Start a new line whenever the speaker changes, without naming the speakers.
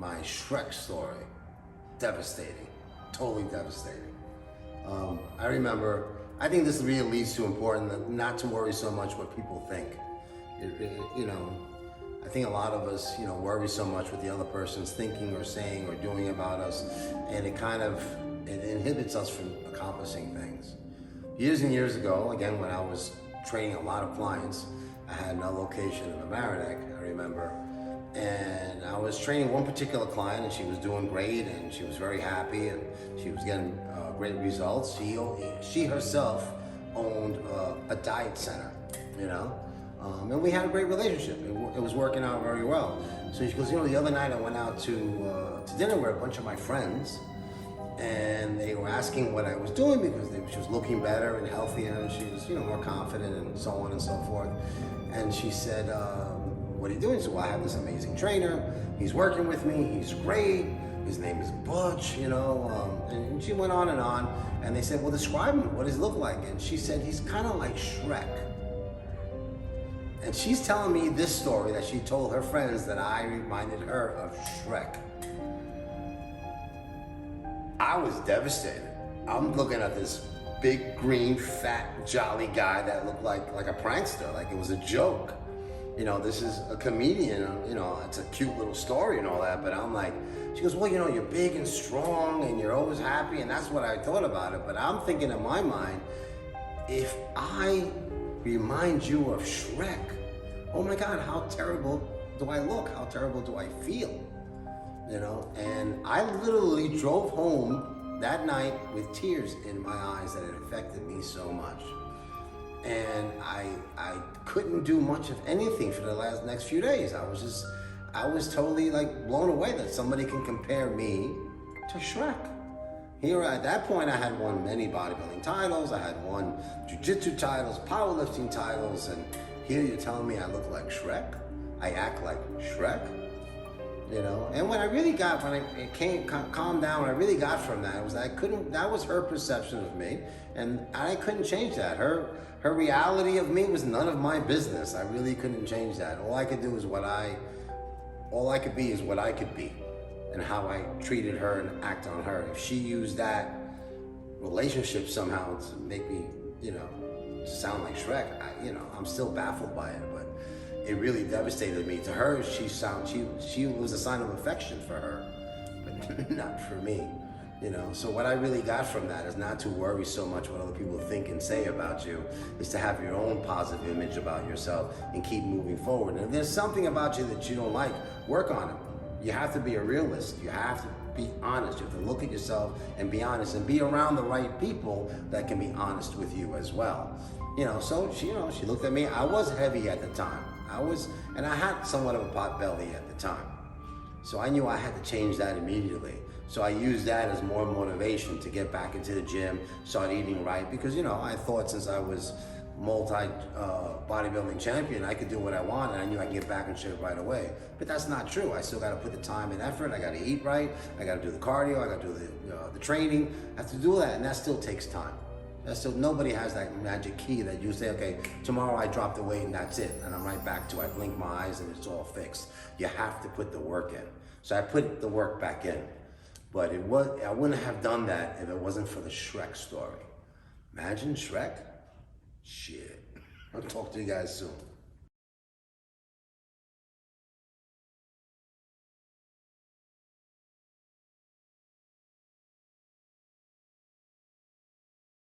my Shrek story. Devastating, totally devastating. I remember, I think this really leads to important not to worry so much what people think. You know, I think a lot of us, worry so much what the other person's thinking or saying or doing about us, and it inhibits us from accomplishing things. Years and years ago, again, when I was training a lot of clients, I had a location in Mamaroneck, I remember, and I was training one particular client, and she was doing great, and she was very happy, and she was getting great results. She herself owned a diet center, and we had a great relationship. It was working out very well. So she goes, the other night I went out to dinner with a bunch of my friends, and they were asking what I was doing because she was looking better and healthier, and she was, more confident and so on and so forth. And she said, what are you doing? So I have this amazing trainer. He's working with me. He's great. His name is Butch, and she went on, and they said, well, describe him. What does he look like? And she said, he's kind of like Shrek. And she's telling me this story that she told her friends that I reminded her of Shrek. I was devastated. I'm looking at this big, green, fat, jolly guy that looked like a prankster, like it was a joke. This is a comedian, it's a cute little story and all that, but I'm like, she goes, well, you're big and strong and you're always happy, and that's what I thought about it. But I'm thinking in my mind, if I remind you of Shrek, oh my God, how terrible do I look? How terrible do I feel? And I literally drove home that night with tears in my eyes that it affected me so much. And I couldn't do much of anything for the next few days. I was totally blown away that somebody can compare me to Shrek. Here at that point, I had won many bodybuilding titles. I had won jiu-jitsu titles, powerlifting titles, and here you're telling me I look like Shrek? I act like Shrek? And when it calmed down, what I really got from that was that was her perception of me, and I couldn't change that. Her reality of me was none of my business. I really couldn't change that. All I could do is all I could be is what I could be, and how I treated her and act on her. If she used that relationship somehow to make me, to sound like Shrek, I'm still baffled by it, but it really devastated me. To her, she was a sign of affection for her, but not for me. So what I really got from that is not to worry so much what other people think and say about you, is to have your own positive image about yourself and keep moving forward. And if there's something about you that you don't like, work on it. You have to be a realist. You have to be honest. You have to look at yourself and be honest, and be around the right people that can be honest with you as well. So she looked at me. I was heavy at the time. And I had somewhat of a pot belly at the time. So I knew I had to change that immediately. So I used that as more motivation to get back into the gym, start eating right, because I thought since I was bodybuilding champion, I could do what I want, and I knew I could get back in shape right away. But that's not true. I still got to put the time and effort. I got to eat right. I got to do the cardio. I got to do the training. I have to do that, and that still takes time. Nobody has that magic key that you say, okay, tomorrow I drop the weight and that's it, and I'm right back to I blink my eyes and it's all fixed. You have to put the work in. So I put the work back in. But I wouldn't have done that if it wasn't for the Shrek story. Imagine Shrek? Shit. I'll talk to you guys soon.